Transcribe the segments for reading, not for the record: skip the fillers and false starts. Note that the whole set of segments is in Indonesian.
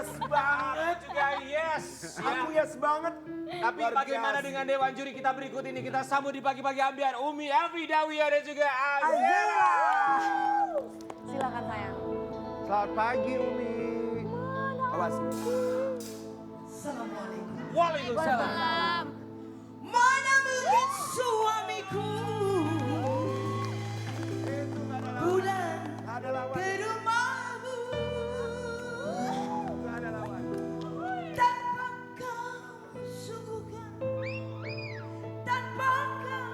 yes banget. Juga yes. Aku yes banget. Tapi Luar bagaimana biasa. dengan Dewan Juri kita berikut ini? Kita sambut di pagi-pagi ambiar Umi, Elvi, Dawia dan juga Azela. Silakan sayang. Selamat pagi Umi. Awas. Waalaikumsalam. Mana mungkin suamiku pulang Ada lawan. ke rumahmu Ada lawan. tanpa kau suguhkan, tanpa kau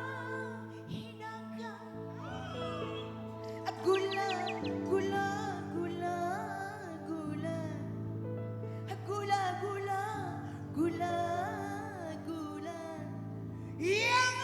hinakan. Gula, gula, gula, gula, gula, gula, gula, gula yang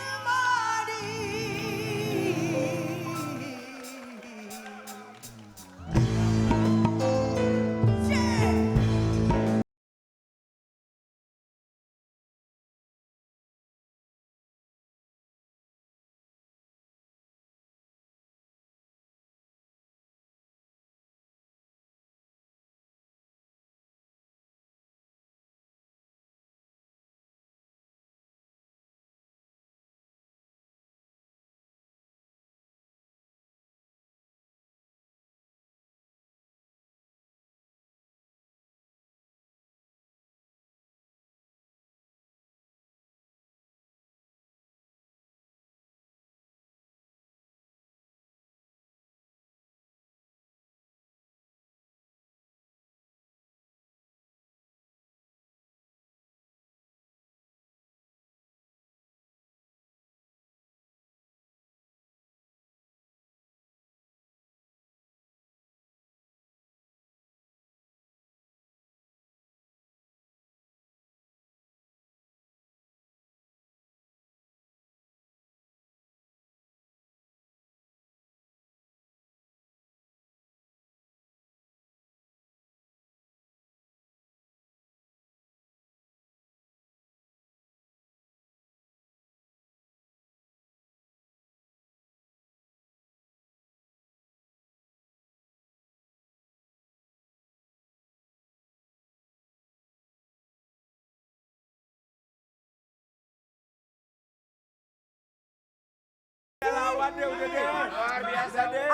Lawan deh udah deh. Luar biasa deh.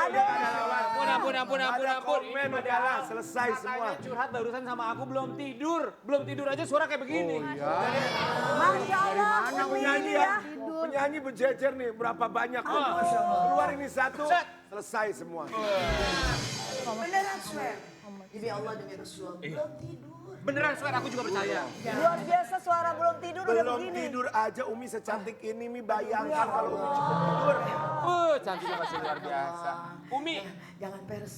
Ampun. Komen udahlah selesai semua. Katanya curhat barusan sama aku belum tidur. Belum tidur aja suara kayak begini. Masya Allah. Mana penyanyi ya? Penyanyi berjejer nih berapa banyak. Keluar ini satu. Selesai semua. beneran swear demi Allah demi Rasulullah belum tidur. Beneran swear aku juga percaya. Luar biasa suara belum tidur udah Belum begini. tidur aja Umi secantik ini Mi bayangkan kalau Umi cepet tidur. Cantiknya masih luar biasa. Umi, Jangan peres.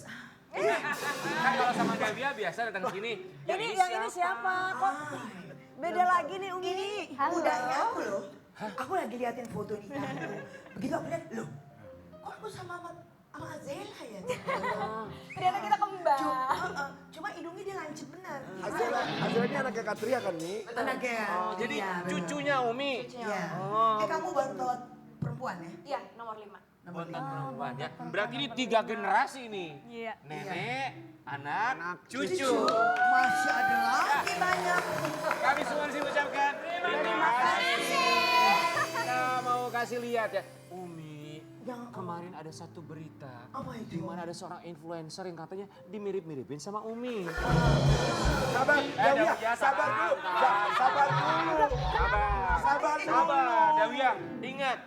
kan kalau sama Davia biasa datang sini. Ini yang ini siapa? Kok beda lagi nih Umi? Udah nyampe loh. Aku lagi liatin foto di itu. Begitu aku lihat, loh, kok aku sama Azela ya? Ternyata kita kembar. Cuma hidungnya dia lancip benar. Azela ini anaknya Katria kan Mi? Anaknya. Jadi Iya, benar. cucunya Umi. Iya. Kamu bontot perempuan ya? Iya, nomor 5. Nomor Bontot 5. perempuan ya. Berarti ini 3 generasi nih. Iya. Nenek, anak, cucu. Masih ada lagi banyak. Kami semua disini ucapkan terima kasih. Kita mau kasih lihat ya. Umi, kemarin ada satu berita. Apa itu? Di mana ada seorang influencer yang katanya dimirip-miripin sama Umi. Sabar, Dawia, sabar dulu. Sabar dulu. Sabar, Dawia. Ingat,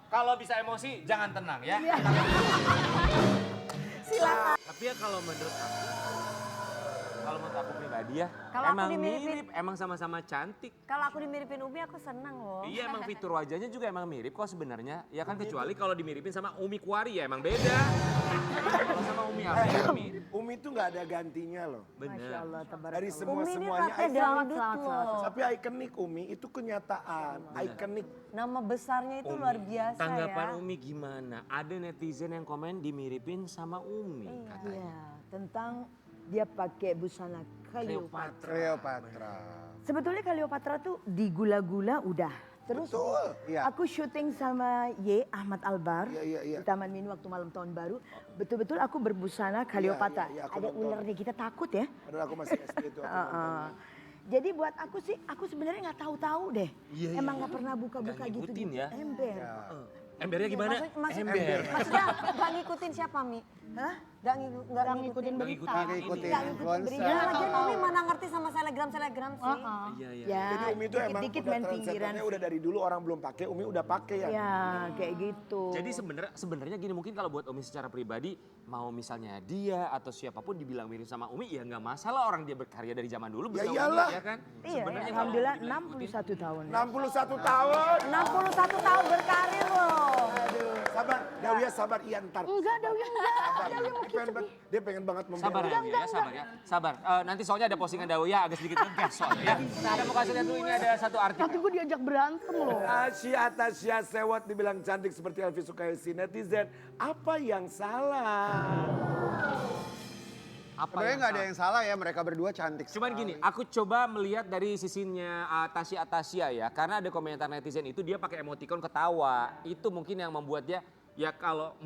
kalau bisa emosi jangan tenang ya. Silakan. Tapi ya kalau menurut aku pribadi ya, Kalau aku emang dimiripin- mirip, emang sama-sama cantik. Kalau aku dimiripin Umi aku senang loh. Iya emang fitur wajahnya juga emang mirip kok sebenarnya. Ya kan kecuali kalau dimiripin sama Umi Kuari ya emang beda. Kalau sama Umi apa ya mirip. Umi tuh nggak ada gantinya loh. Masya Bener. Allah, Dari Umi ini semua-semuanya katanya dangdut loh. Tapi ikonik Umi itu kenyataan. Ikonik. Nama besarnya itu luar biasa Tanggapan ya. Umi gimana? Ada netizen yang komen dimiripin sama Umi katanya. Iya, tentang dia pakai busana Cleopatra. Cleopatra. Sebetulnya Cleopatra tuh di gula-gula udah, Terus Betul. Iya. aku syuting sama Ahmad Albar Iya. di Taman Mini waktu malam tahun baru. Betul-betul aku berbusana Cleopatra. iya, aku Ada nonton. ular nih, kita takut ya. Padahal aku masih SD itu. aku nontonnya. Jadi buat aku sih, aku sebenarnya nggak tahu-tahu deh. Emang nggak pernah buka-buka Nggak gitu. ngikutin ya. Ember. Embernya gimana? Ember. Maksudnya gak ngikutin siapa, Mi? Hah? Gak ngikutin berita. Nggak ngikutin Nggak ngikutin berita. Ya, lagian Umi mana ngerti sama selegram sih. Iya. Ya, Jadi Umi itu emang dikit-dikit udah main pinggiran. trendsetternya udah dari dulu orang belum pakai, Umi udah pakai ya. Ya, kayak gitu. Jadi sebenarnya gini, mungkin kalau buat Umi secara pribadi mau misalnya dia atau siapapun dibilang mirip sama Umi ya nggak masalah, orang dia berkarya dari zaman dulu Ya bersama iyalah. Umi, ya kan? Iya, Sebenarnya kalau alhamdulillah dibilang ikutin, 61 tahun. 61 tahun. 61 tahun berkarir loh. Sabar, Dawia sabar, iya ntar. Enggak, Dawi enggak. Sabar. Dia pengen banget Sabar membela. ya, sabar ya, sabar. Nanti soalnya ada postingan Dawoya agak sedikit ngegas soalnya ya. Kita mau kasih lihat dulu, ini ada satu artikel. Nanti gue diajak berantem loh. Tasya Sewot dibilang cantik seperti Elvi Sukaisi netizen. Apa yang salah? Apa Sebenarnya yang nggak ada salah? yang salah ya, mereka berdua cantik. Cuman gini, aku coba melihat dari sisinya Tasya ya. Karena ada komentar netizen itu dia pakai emoticon ketawa. Itu mungkin yang membuat dia, ya kalau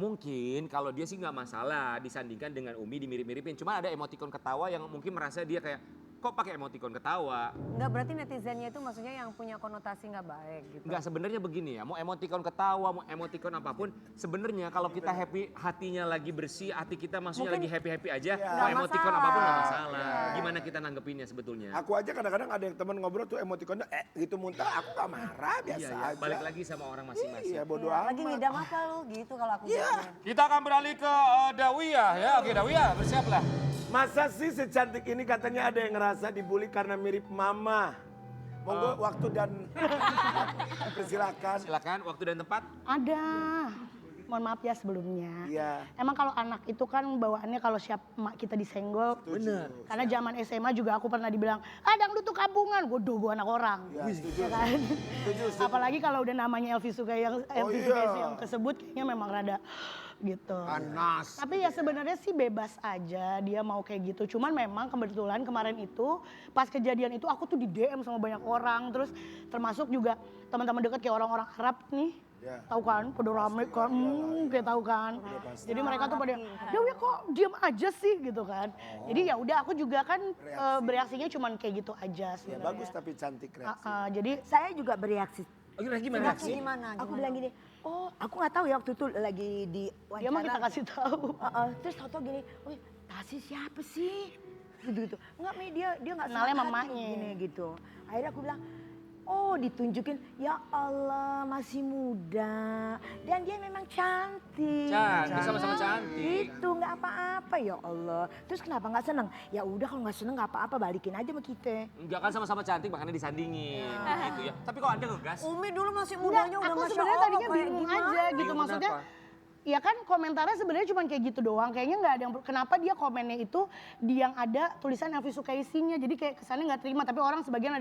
dia sih nggak masalah disandingkan dengan Umi dimirip-miripin. Cuma ada emoticon ketawa yang mungkin merasa dia kayak, kok pakai emoticon ketawa? Enggak, berarti netizennya itu maksudnya yang punya konotasi nggak baik gitu. Enggak, sebenarnya begini ya, mau emoticon ketawa, mau emoticon apapun, sebenarnya kalau kita happy, hatinya lagi bersih, hati kita maksudnya lagi happy-happy aja, mau emoticon masalah. apapun nggak masalah. Gimana kita nanggepinnya sebetulnya? Aku aja kadang-kadang ada yang teman ngobrol tuh emotikonnya gitu muntah, aku gak marah, biasa Iya, aja. balik lagi sama orang masing-masing. Iya, bodo Iya, amat. lagi ngidam apa lu gitu kalau aku bilang. Kita akan beralih ke Dawiyah ya. Oke Dawiyah, bersiaplah. Masa sih secantik ini katanya ada yang ngerasa dibully karena mirip mama? Monggo waktu dan persilakan. Silakan, waktu dan tempat. Ada. Mohon maaf ya sebelumnya. Iya. Emang kalau anak itu kan bawaannya kalau siap emak kita disenggol. Bener. Karena zaman SMA juga aku pernah dibilang, dangdut tuh kampungan. Waduh, gue anak orang. Ya, setuju. Ya kan? Setuju. Apalagi kalau udah namanya Elvi Sukaisi iya. yang kesebut kayaknya memang rada gitu. Panas. Tapi ya sebenarnya sih bebas aja dia mau kayak gitu. Cuman memang kebetulan kemarin itu pas kejadian itu aku tuh di DM sama banyak orang. Terus termasuk juga teman-teman dekat kayak orang-orang Arab nih. Ya. Tahu kan, pada rame kan, kayak tahu kan. Jadi mereka tuh pada, Dewi kok diam aja sih gitu kan. Jadi ya udah aku juga kan bereaksinya cuman kayak gitu aja Ya, sebenarnya. bagus tapi cantik reaksi. Jadi Saya juga bereaksi. Gimana Reaksi gimana? Aku bilang gini, oh aku nggak tahu ya waktu itu lagi di dia mah kita kasih tahu. Terus tau gini, oh Tasya siapa sih? Gitu-gitu. Enggak, Mi, dia nggak Kenalnya senang hati mamanya. gini gitu. Akhirnya aku bilang, oh ditunjukin, ya Allah masih muda. Dan dia memang cantik. Cantik, sama-sama cantik. Itu nggak apa-apa ya Allah. Terus kenapa nggak seneng? Ya udah kalau nggak seneng nggak apa-apa, balikin aja sama kita. Enggak kan sama-sama cantik makanya disandingin gitu ya. Tapi kok Anda ngegas? Umi dulu masih Enggak, mudanya udah aku Masya sebenarnya Allah, tadinya kayak bingung gimana? aja gitu. Bingung Maksudnya, kenapa? ya kan komentarnya sebenarnya cuma kayak gitu doang. Kayaknya nggak ada yang, kenapa dia komennya itu yang ada tulisan Elvi Sukaisinya. Jadi kayak kesannya nggak terima. Tapi orang sebagian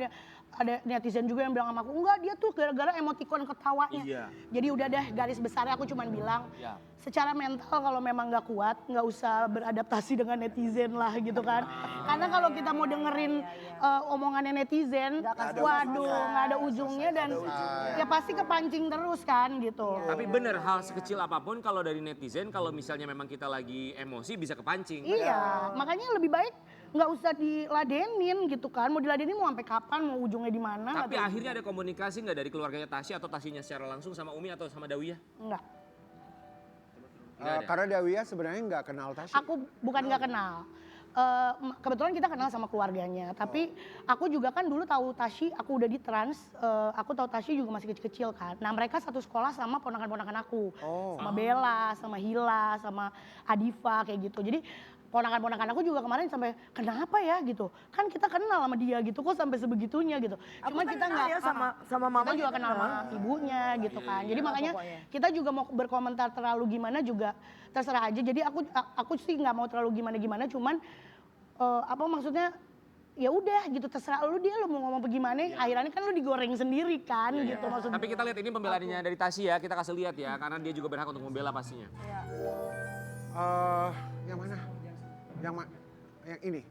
ada netizen juga yang bilang sama aku, enggak dia tuh gara-gara emoticon ketawanya. Iya. Jadi udah deh garis besarnya aku cuma bilang, Ya. secara mental kalau memang nggak kuat, nggak usah beradaptasi dengan netizen lah gitu kan. Karena kalau kita mau dengerin omongannya netizen, waduh nggak ada ujungnya dan ya pasti kepancing terus kan gitu. Tapi bener, hal sekecil apapun kalau dari netizen, kalau misalnya memang kita lagi emosi bisa kepancing. Iya, makanya lebih baik nggak usah diladenin gitu kan. Mau diladenin mau sampai kapan, mau ujungnya di mana? Tapi nggak tahu. akhirnya ada komunikasi nggak dari keluarganya Tasya atau Tasyanya secara langsung sama Umi atau sama Dawiyah? Enggak. Nggak ada. Karena Dawiyah sebenarnya nggak kenal Tasya. Aku bukan nggak kenal. Kebetulan kita kenal sama keluarganya. Tapi aku juga kan dulu tahu Tasya, aku udah di trans. Aku tahu Tasya juga masih kecil-kecil kan. Nah mereka satu sekolah sama ponakan-ponakan aku. Sama Bella, sama Hila, sama Adifa kayak gitu. Jadi ponakan-ponakan aku juga kemarin sampai kenapa ya gitu. Kan kita kenal sama dia gitu kok sampai sebegitunya gitu. Aku Cuman kan kita kenal nggak ya sama mama kita juga kita kenal sama ibunya gitu kan. Jadi makanya kita juga mau berkomentar terlalu gimana juga terserah aja. Jadi aku sih nggak mau terlalu gimana-gimana. Cuman apa maksudnya ya udah gitu terserah lu dia lu mau ngomong bagaimana. Akhirnya kan lu digoreng sendiri kan gitu maksudnya. Tapi kita lihat ini pembelaannya dari Tasya, kita kasih lihat ya, karena dia juga berhak untuk membela pastinya. Yang mana? Yang ini.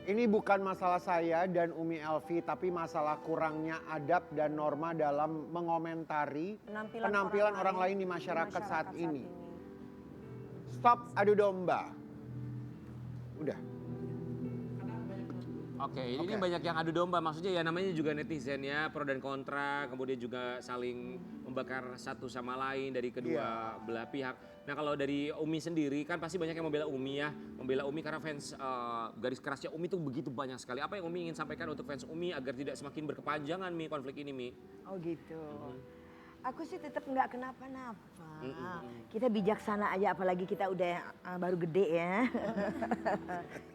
Ini bukan masalah saya dan Umi Elvi, tapi masalah kurangnya adab dan norma dalam mengomentari penampilan orang lain di masyarakat saat ini. Stop adu domba. Udah. Oke, ini banyak yang adu domba. Maksudnya ya namanya juga netizen ya, pro dan kontra, kemudian juga saling membakar satu sama lain dari kedua belah pihak. Nah kalau dari Umi sendiri kan pasti banyak yang membela Umi ya. Membela Umi karena fans garis kerasnya Umi itu begitu banyak sekali. Apa yang Umi ingin sampaikan untuk fans Umi agar tidak semakin berkepanjangan Mi konflik ini Mi? Oh gitu. Aku sih tetap nggak kenapa-napa. Kita bijaksana aja, apalagi kita udah baru gede ya.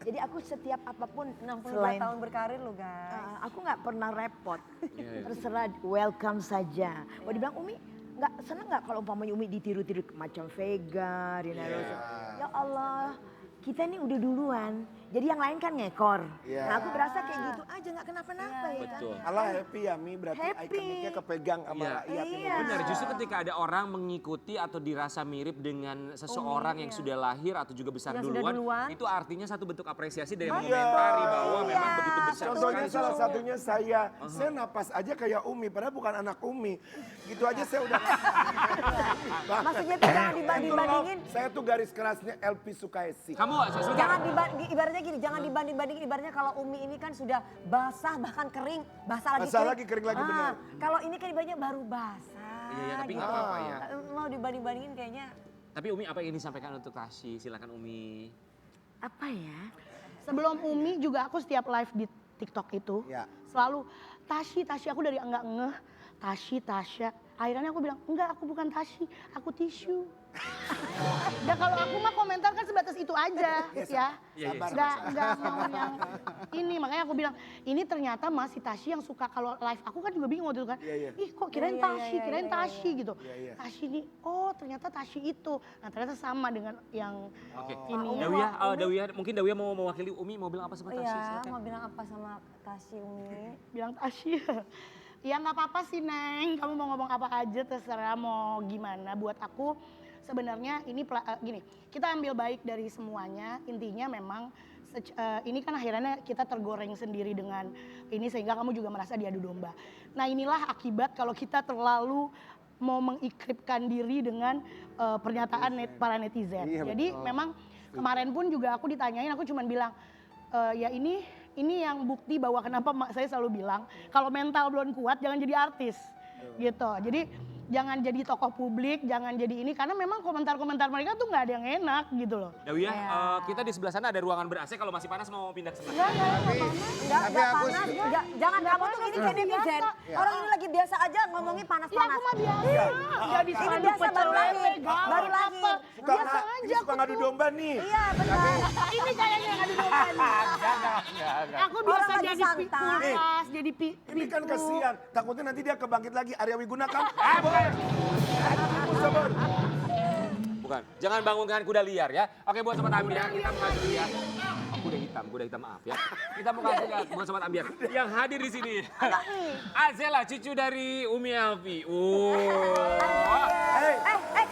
Jadi aku setiap apapun 62 tahun berkarir lo guys. aku nggak pernah repot. Terserah, welcome saja. Mau dibilang Umi nggak seneng nggak kalau umpamanya Umi ditiru-tiru macam Vega, Rina Rose. Ya Allah, kita ini udah duluan. Jadi yang lain kan ngekor. Nah aku berasa kayak gitu aja, nggak kenapa-napa ya kan. Betul. Allah happy ya Mi, berarti Happy. ikoniknya kepegang sama rakyat ini. Iya. Benar, justru ketika ada orang mengikuti atau dirasa mirip dengan seseorang yang sudah lahir atau juga besar Yang sudah duluan. itu artinya satu bentuk apresiasi dari yang mengomentari bahwa memang begitu besar Contohnya sekali. salah satunya saya napas aja kayak Umi, padahal bukan anak Umi. Gitu aja saya udah. Maksudnya tuh jangan dibanding-bandingin. Saya tuh garis kerasnya Elvi Sukaesi. Kamu sebentar. Jangan ibaratnya gini, jangan dibanding-bandingin. Ibaratnya kalau Umi ini kan sudah basah bahkan kering, basah lagi kering lagi benar. Kalau ini kan ibaratnya baru basah. Iya, tapi gitu. nggak apa-apa ya. Mau dibanding-bandingin kayaknya. Tapi Umi apa yang ingin disampaikan untuk Tasyi? Silakan Umi. Apa ya? Sebelum Umi juga aku setiap live di TikTok itu Ya. selalu Tasyi aku dari enggak ngeh. Tasya. Akhirnya aku bilang, enggak aku bukan Tasyi, aku tisu. Dan kalau aku mah komentar kan sebatas itu aja ya. Enggak mau yang ini, makanya aku bilang ini ternyata masih Tasyi yang suka kalau live. Aku kan juga bingung waktu itu kan. Ih kok kirain Tasyi gitu. Tasyi nih, oh ternyata Tasyi itu. Nah ternyata sama dengan yang ini. Dawiyah, mungkin Dawiyah mau mewakili Umi, mau bilang apa sama Tasyi? Iya, Silakan. mau bilang apa sama Tasyi Umi? Bilang Tasya, ya nggak apa-apa sih Neng, kamu mau ngomong apa aja terserah mau gimana. Buat aku sebenarnya ini gini, kita ambil baik dari semuanya. Intinya memang ini kan akhirnya kita tergoreng sendiri dengan ini sehingga kamu juga merasa diadu domba. Nah inilah akibat kalau kita terlalu mau mengikripkan diri dengan pernyataan para netizen. Jadi memang kemarin pun juga aku ditanyain, aku cuma bilang ya ini yang bukti bahwa kenapa saya selalu bilang kalau mental belum kuat jangan jadi artis gitu. Jadi jangan jadi tokoh publik, jangan jadi ini karena memang komentar-komentar mereka tuh nggak ada yang enak gitu loh. Dawiyah, kita di sebelah sana ada ruangan ber-AC, kalau masih panas mau pindah ke sebelah. Enggak panas. Jangan kamu tuh gini kayak netizen. Orang ini lagi biasa aja ngomongin Ya panas-panas. aku mah biasa, nggak bisa Ini biasa baru lahir, baru lahir. biasa aja. Suka ngadu domba nih. Iya benar. Ini kayaknya yang ada domba nih. Aku biasa Orang lagi jadi santai. pulpas, jadi Ini kan kasihan, takutnya nanti dia kebangkit lagi. Arya Wiguna kan. Bukan, jangan bangunkan kuda liar ya. Oke buat sobat ambiar, kita mau kasih ya. Oh, kuda hitam maaf ya. Kita mau kasih lihat buat sobat ambiar yang hadir di sini. Azela, cucu dari Umi Elvi.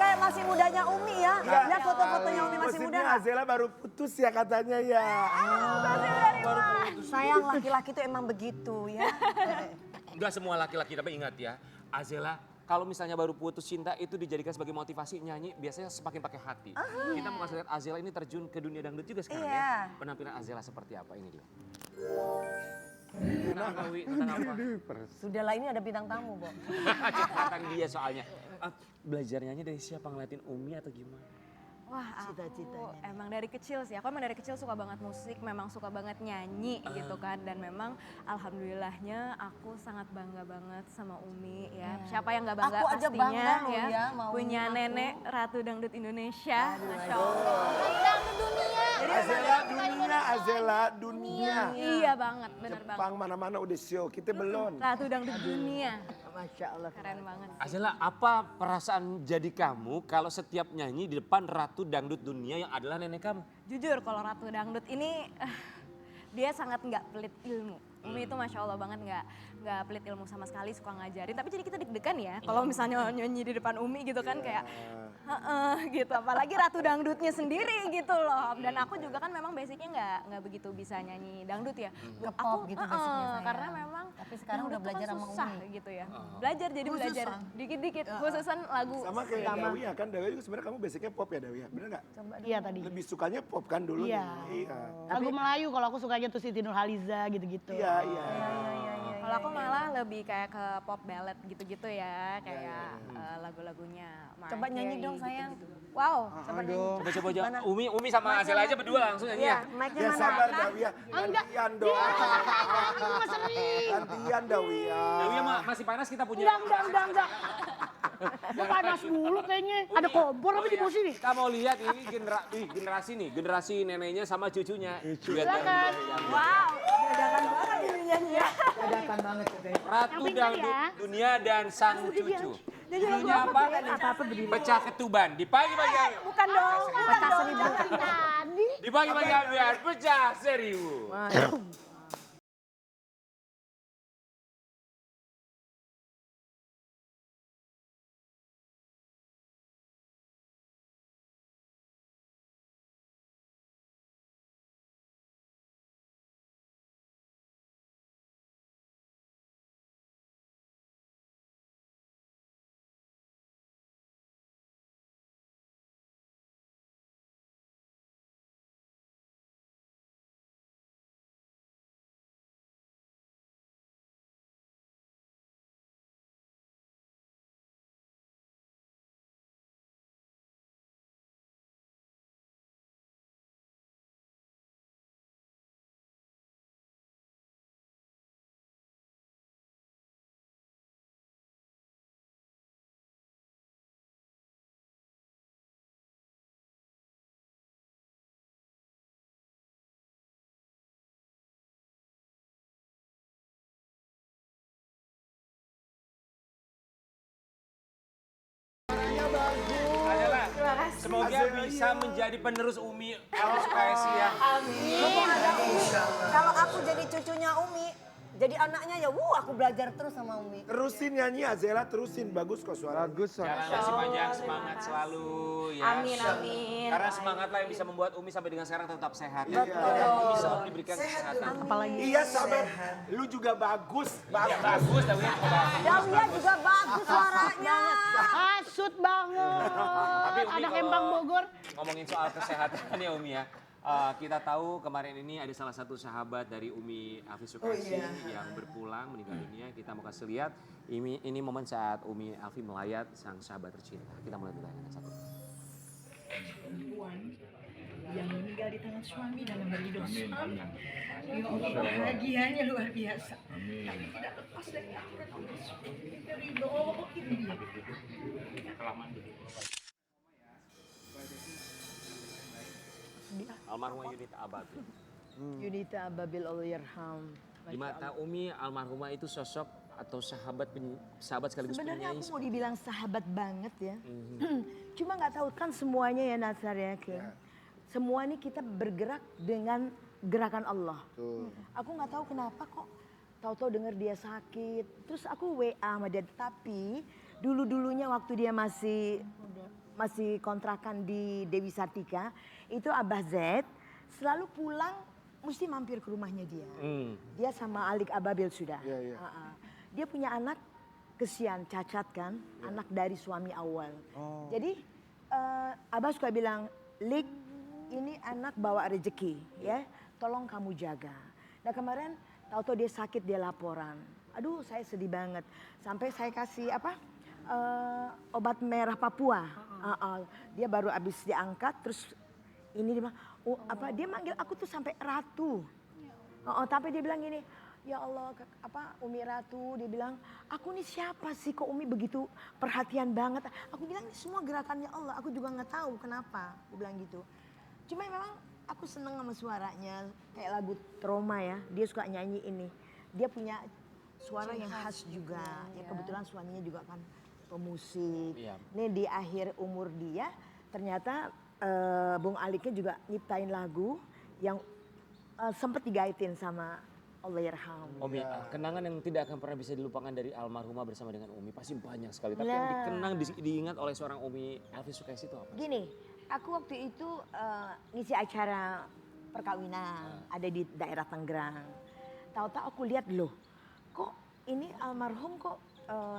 Kayak masih mudanya Umi ya. Lihat foto-fotonya Umi masih muda. Gosipnya Azela baru putus ya katanya ya. Sayang laki-laki tuh emang begitu ya. Enggak semua laki-laki, tapi ingat ya. Azela, kalau misalnya baru putus cinta itu dijadikan sebagai motivasi nyanyi, biasanya semakin pakai hati. Kita mau kasih lihat Azela ini terjun ke dunia dangdut juga sekarang ya. Penampilan Azela seperti apa ini dia. Tentang apa? Sudahlah ini ada bintang tamu, Bo. Tentang dia soalnya. Belajar nyanyi dari siapa, ngeliatin Umi atau gimana? Wah, aku emang dari kecil sih. Aku emang dari kecil suka banget musik, memang suka banget nyanyi gitu kan. Dan memang alhamdulillahnya aku sangat bangga banget sama Umi ya. Siapa yang gak bangga Aku aja pastinya bangga loh ya sama Umi punya aku. nenek Ratu Dangdut Indonesia. Masya Allah. Azela dunia. Iya banget, bener banget. Jepang mana-mana udah show, kita belum. Ratu Dangdut Dunia. Masya Allah. Keren banget. Azela, apa perasaan jadi kamu kalau setiap nyanyi di depan Ratu Dangdut Dunia yang adalah nenek kamu? Jujur kalau Ratu Dangdut ini dia sangat nggak pelit ilmu. Umi itu masya Allah banget, nggak pelit ilmu sama sekali, suka ngajarin. Tapi jadi kita deg-degan ya, kalau misalnya nyanyi di depan Umi gitu kan kayak, gitu. Apalagi ratu dangdutnya sendiri gitu loh. Dan aku juga kan memang basicnya nggak begitu bisa nyanyi dangdut ya. Nge-pop gitu basicnya saya. Karena memang Tapi sekarang udah dangdut tuh belajar kan sama susah Umi. gitu ya. Belajar jadi belajar dikit-dikit, khususan lagu. Sama kayak Dawia kan, Dawia juga sebenarnya kamu basicnya pop ya Dawia, bener nggak? Iya tadi. Lebih sukanya pop kan dulu? Iya. Iya. Lagu Melayu kalau aku sukanya tuh Siti Nurhaliza gitu-gitu. Iya, iya. Kalau aku malah lebih kayak ke pop ballad gitu-gitu ya, kayak lagu-lagunya. Coba nyanyi dong, sayang. Wow, Coba aja. Umi sama Azela aja berdua langsung nyanyi Iya, ya. mic-nya Ya mana? sabar Dawia, gantian dong. Aku sering. Gantian Dawia. Dawia masih panas kita punya. Enggak. Gue panas dulu kayaknya. Ada kompor apa di bawah sini? Kita mau lihat ini generasi nih, generasi neneknya sama cucunya. Silakan. wow. Dadakan banget ini nyanyi ya. Dadakan banget katanya. Ratu Yang pintar Dangdut ya. Dunia dan Sang Cucu. Judulnya apa? Apa-apa berdiri. Pecah ketuban. Di pagi-pagi hari. Bukan dong. Pecah seribu. Tadi. Di pagi-pagi hari pecah seribu. Adalah semoga bisa menjadi penerus Umi LSPSI ya. Kalau aku jadi cucunya Umi, jadi anaknya ya, aku belajar terus sama Umi. Terusin nyanyi Azela, terusin. Bagus kok suara. Bagus. Jalan masih panjang, semangat selalu ya. Amin, amin. Karena semangatlah yang bisa membuat Umi sampai dengan sekarang tetap sehat. Umi selalu diberikan kesehatan. Apalagi. Iya sabar, lu juga bagus. Bagus Dawia. Dawia juga bagus suaranya. Hasut banget. Tapi Umi Anak kalau Empang Bogor. ngomongin soal kesehatan ya Umi ya. Kita tahu kemarin ini ada salah satu sahabat dari Umi Alfi Sukarsih yang berpulang meninggal dunia. Kita mau kasih lihat ini momen saat Umi Alfi melayat sang sahabat tercinta. Kita mulai dulu ya satu. Perempuan yang meninggal di tangan suami dalam berhidup suami. Ya Allah, bahagianya luar biasa. Tapi tidak lepas dari akhirat Allah. Dari doa ini dia. Almarhumah Yunita Ababil. Yunita Ababil Allah yarham. Di mata Umi almarhumah itu sosok atau sahabat sekaligus Sebenarnya penyanyi. aku mau dibilang sahabat banget ya. Cuma nggak tahu kan semuanya ya Nasar ya Kim. Semua ini kita bergerak dengan gerakan Allah. Aku nggak tahu kenapa kok tahu-tahu dengar dia sakit. Terus aku WA sama dia. Tapi dulu-dulunya waktu dia masih kontrakan di Dewi Sartika, itu Abah Z selalu pulang mesti mampir ke rumahnya dia. Dia sama Alik Ababil sudah. Dia punya anak kesian, cacat kan, anak dari suami awal. Jadi Abah suka bilang, Lik ini anak bawa rezeki ya, tolong kamu jaga. Nah kemarin tahu-tahu dia sakit, dia laporan. Aduh saya sedih banget, sampai saya kasih obat merah Papua. Dia baru habis diangkat, terus ini dia bilang, dia manggil aku tuh sampai Ratu. Tapi dia bilang gini, ya Allah, Umi Ratu, dia bilang, aku nih siapa sih kok Umi begitu perhatian banget. Aku bilang ini semua gerakannya Allah, aku juga nggak tahu kenapa, dia bilang gitu. Cuma memang aku seneng sama suaranya, kayak lagu Trauma ya, dia suka nyanyi ini. Dia punya suara yang khas juga, ya kebetulan suaminya juga kan pemusik. Nih di akhir umur dia, ternyata Bung Aliknya juga nyiptain lagu yang sempat digaitin sama Allah yarham. Umi, kenangan yang tidak akan pernah bisa dilupakan dari almarhumah bersama dengan Umi pasti banyak sekali. Tapi yang dikenang, diingat oleh seorang Umi Elvi Sukaisi itu apa? Gini, aku waktu itu ngisi acara perkawinan ada di daerah Tangerang. Tahu-tahu aku lihat loh, kok ini almarhum kok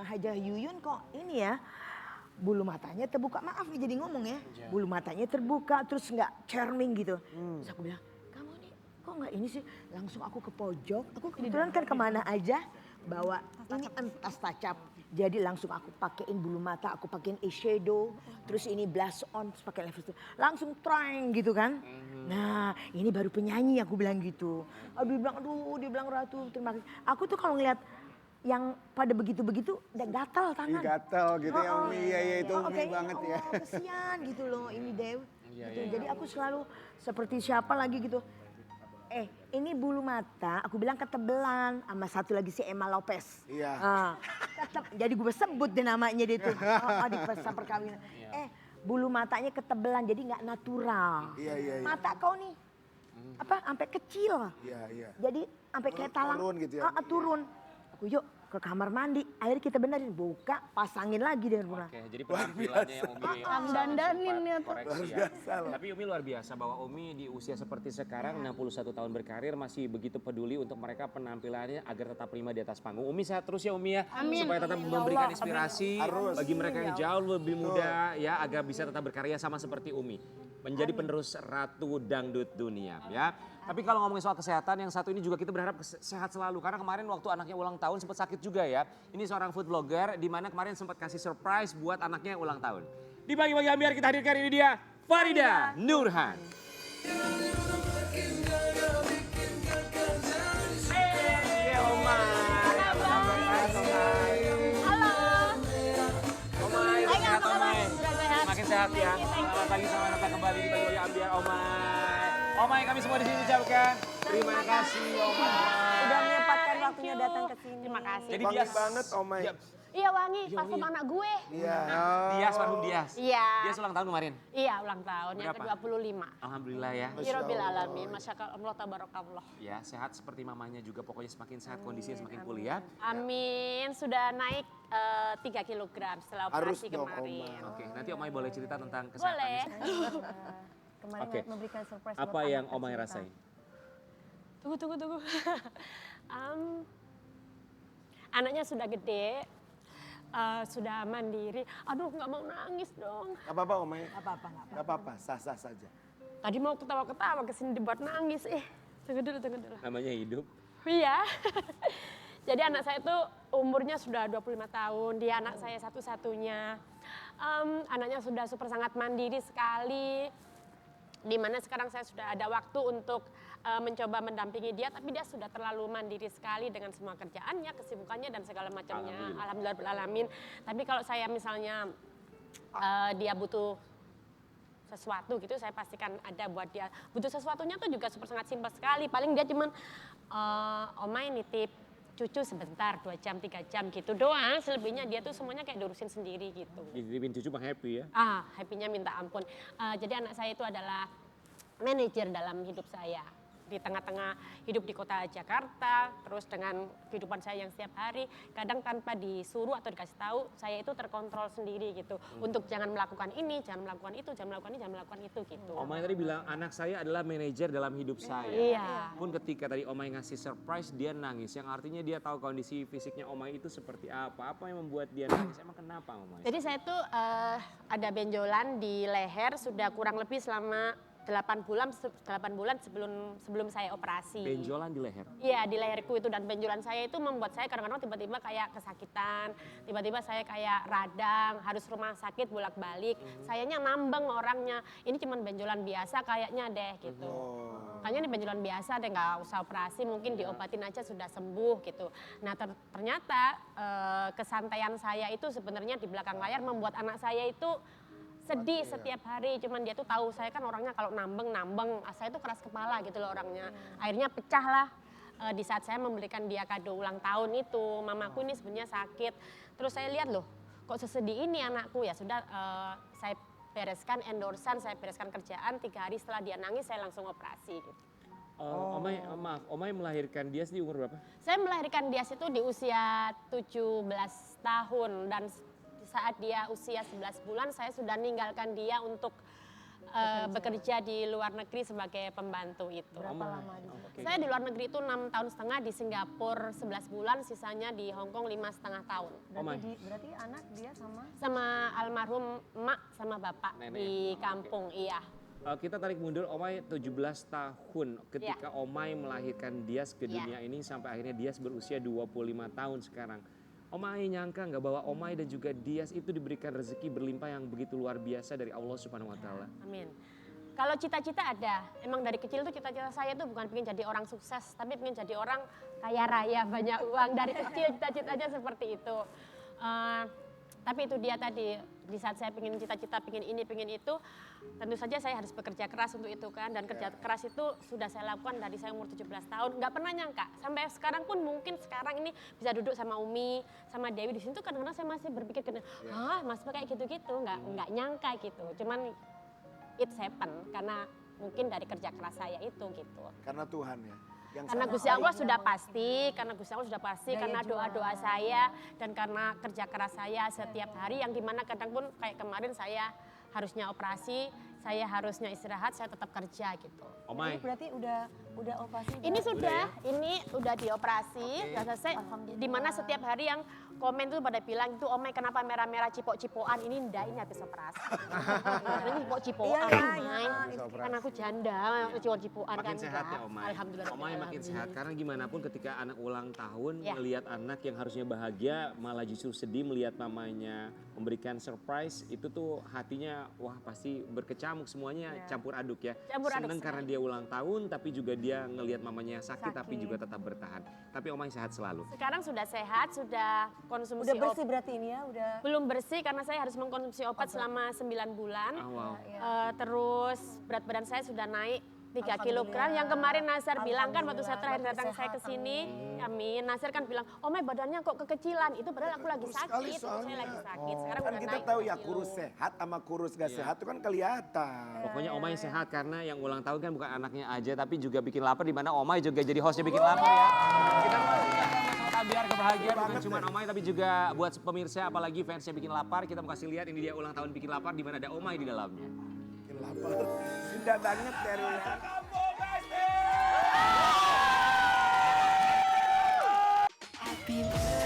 Hajah Yuyun kok ini ya bulu matanya terbuka. Maaf nih jadi ngomong ya, bulu matanya terbuka terus nggak charming gitu. Terus aku bilang, kamu nih kok nggak ini sih? Langsung aku ke pojok. Aku kebetulan kan kemana aja bawa ini tas tacap. Jadi langsung aku pakein bulu mata, aku pakein eyeshadow, terus ini blush on, terus pakai lipstick. Langsung trying gitu kan. Nah ini baru penyanyi aku bilang gitu. Dia bilang Ratu terima kasih. Aku tuh kalau ngeliat yang pada begitu-begitu udah gatal tangan. Gatel gitu ya Umi, iya itu Umi kayaknya, banget ya. Kesian gitu loh ini Dew. Gitu. Jadi aku selalu seperti siapa lagi gitu. Ini bulu mata, aku bilang ketebelan sama satu lagi si Emma Lopez. Iya. Jadi gue sebut deh namanya dia tuh. Di pesan perkawinan. Bulu matanya ketebelan jadi nggak natural. Iya. Mata kau nih sampai kecil. Iya. Jadi sampai kayak talang. Turun gitu ya. Turun. Aku yuk ke kamar mandi. Akhirnya kita benerin, buka, pasangin lagi dengan bunga. Oke, jadi penampilannya yang Umi dandanin ya tuh. koreksi ya. Tapi Umi luar biasa bahwa Umi di usia seperti sekarang 61 tahun berkarir masih begitu peduli untuk mereka penampilannya agar tetap prima di atas panggung. Umi sehat terus ya Umi ya. Amin. Supaya tetap memberikan inspirasi bagi mereka yang jauh lebih muda ya agar bisa tetap berkarya sama seperti Umi. Menjadi penerus Ratu Dangdut Dunia ya. Tapi kalau ngomongin soal kesehatan yang satu ini juga kita berharap sehat selalu. Karena kemarin waktu anaknya ulang tahun sempat sakit juga ya. Ini seorang food blogger di mana kemarin sempat kasih surprise buat anaknya yang ulang tahun. Di Pagi-Pagi Ambiar kita hadirkan ini dia Farida Nurhan. Makin sehat ya. Selamat pagi, selamat datang kembali di Pagi-Pagi Ambiar Omay. Omay kami semua di sini ucapkan terima kasih Omay. Udah menyempatkan waktunya datang ke sini. Terima kasih. Jadi Wangi dia banget Omay. Iya wangi, parfum anak gue. Iya. Dias, marhum Dias. Iya. Dias ulang tahun kemarin. Iya ulang tahun yang Berapa? ke-25. Alhamdulillah ya. Irobil alamin, Masya Allah tabarakallah. Ya, sehat seperti mamanya juga pokoknya semakin sehat kondisinya semakin pulih ya. Amin, sudah naik 3 kilogram setelah Harus operasi dong, kemarin. Oke, nanti Omay boleh cerita tentang Boleh. kesehatannya. Kemarin Oke. memberikan surprise Apa buat yang anak Omay tercinta. rasain? Tunggu. Anaknya sudah gede, sudah mandiri. Aduh nggak mau nangis dong. Gak apa-apa Omay. Apa-apa. Gak apa-apa, sah-sah saja. Tadi mau ketawa-ketawa kesini dibuat nangis. Tunggu dulu. Namanya hidup. Iya. Jadi anak saya itu umurnya sudah 25 tahun. Dia anak saya satu-satunya. Anaknya sudah super sangat mandiri sekali. Dimana sekarang saya sudah ada waktu untuk mencoba mendampingi dia, tapi dia sudah terlalu mandiri sekali dengan semua kerjaannya, kesibukannya dan segala macamnya. Alhamdulillah. Tapi kalau saya misalnya dia butuh sesuatu gitu, saya pastikan ada buat dia. Butuh sesuatunya tuh juga super sangat simpel sekali. Paling dia cuman Omay nitip cucu sebentar, 2 jam, 3 jam gitu doang. Selebihnya dia tuh semuanya kayak diurusin sendiri gitu. Dititipin cucu mah happy ya. Happy-nya minta ampun. Jadi anak saya itu adalah manajer dalam hidup saya. Di tengah-tengah hidup di kota Jakarta, terus dengan kehidupan saya yang setiap hari, kadang tanpa disuruh atau dikasih tahu, saya itu terkontrol sendiri gitu. Untuk jangan melakukan ini, jangan melakukan itu, jangan melakukan ini, jangan melakukan itu gitu. Omay tadi bilang anak saya adalah manajer dalam hidup saya. Iya. Pun ketika tadi Omay ngasih surprise dia nangis, yang artinya dia tahu kondisi fisiknya Omay itu seperti apa. Apa yang membuat dia nangis? Emang kenapa Omay? Jadi saya tuh ada benjolan di leher sudah kurang lebih selama 8 bulan sebelum saya operasi. Benjolan di leher. Iya di leherku itu, dan benjolan saya itu membuat saya kadang-kadang tiba-tiba kayak kesakitan, tiba-tiba saya kayak radang, harus rumah sakit bolak-balik. Sayanya nambang orangnya, ini cuma benjolan biasa kayaknya deh gitu. Kayaknya ini benjolan biasa deh, nggak usah operasi, mungkin diobatin aja sudah sembuh gitu. Nah ternyata kesantaian saya itu sebenarnya di belakang layar membuat anak saya itu sedih setiap hari. Cuman dia tuh tahu saya kan orangnya kalau nambang, saya tuh keras kepala gitu loh orangnya. Akhirnya pecah lah di saat saya memberikan dia kado ulang tahun itu. Mamaku ini sebenarnya sakit. Terus saya lihat loh, kok sesedih ini anakku. Ya sudah saya bereskan endorsan, saya bereskan kerjaan. 3 hari setelah dia nangis saya langsung operasi gitu. Omai melahirkan Dias di umur berapa? Saya melahirkan Dias itu di usia 17 tahun dan saat dia usia 11 bulan saya sudah meninggalkan dia untuk bekerja di luar negeri sebagai pembantu itu. Berapa lama di Saya di luar negeri itu 6 tahun setengah, di Singapura 11 bulan, sisanya di Hong Kong 5,5 tahun. Berarti anak dia sama? Sama almarhum emak sama bapak Nenek. di kampung, iya. Kita tarik mundur, Omai 17 tahun ketika Omai melahirkan Dias ke dunia ini sampai akhirnya Dias berusia 25 tahun sekarang. Omai nyangka nggak bahwa Omai dan juga Dias itu diberikan rezeki berlimpah yang begitu luar biasa dari Allah Subhanahu Wa Taala. Amin. Kalau cita-cita ada, emang dari kecil tuh cita-cita saya tuh bukan pengen jadi orang sukses, tapi pengen jadi orang kaya raya, banyak uang. Dari kecil cita-citanya seperti itu. Tapi itu dia tadi, di saat saya pengen cita-cita, pengen ini, pengen itu, tentu saja saya harus bekerja keras untuk itu kan. Dan kerja keras itu sudah saya lakukan dari saya umur 17 tahun. Nggak pernah nyangka, sampai sekarang pun mungkin sekarang ini bisa duduk sama Umi, sama Dewi di sini tuh kadang-kadang saya masih berpikir, Mas kayak gitu-gitu, nggak nyangka gitu. Cuman it's happen karena mungkin dari kerja keras saya itu gitu. Karena Tuhan ya. Yang Karena salah. Gusti Allah sudah pasti, karena doa-doa saya dan karena kerja keras saya setiap hari yang dimana kadang pun kayak kemarin saya harusnya operasi, saya harusnya istirahat, saya tetap kerja gitu. Omai, Ini berarti udah operasi? Ini sudah, ini udah dioperasi, sudah selesai. Dimana setiap hari yang komen tuh pada bilang itu Omai kenapa merah-merah cipok-cipokan, ini enggak, ini habis operasi. Ini cipok-cipokan, kan aku janda, cipok-cipokan kan. makin sehat ya enggak. Omai. Alhamdulillah. Omai makin sehat karena gimana pun ketika anak ulang tahun Ya. melihat anak yang harusnya bahagia malah justru sedih melihat mamanya memberikan surprise, itu tuh hatinya wah pasti berkecamuk semuanya campur aduk ya. Campur aduk Seneng karena sekali. dia ulang tahun tapi juga dia ngelihat mamanya sakit tapi juga tetap bertahan. Tapi Omai sehat selalu. Sekarang sudah sehat, sudah konsumsi Udah bersih berarti ini ya? Udah. belum bersih karena saya harus mengkonsumsi obat selama 9 bulan. Ah, wow. Terus berat badan saya sudah naik 3 kilogram. Yang kemarin Nasir bilang kan waktu saya terakhir datang saya ke sini, amin. Nasir kan bilang, "Omai badannya kok kekecilan." Itu padahal aku lagi sakit. Saya lagi sakit. Sekarang Kan udah kita naik tahu 2 ya kilo. kurus sehat sama kurus gak sehat itu kan kelihatan. Pokoknya Omai sehat karena yang ulang tahun kan bukan anaknya aja tapi juga bikin lapar di mana Omai juga jadi hostnya bikin lapar ya. Kita mau biar kebahagiaan bukan cuma Omai tapi juga buat pemirsa apalagi fansnya bikin lapar kita mau kasih lihat ini dia ulang tahun bikin lapar di mana ada Omai di dalamnya. Bikin lapar. Indah banget dari Happy birthday.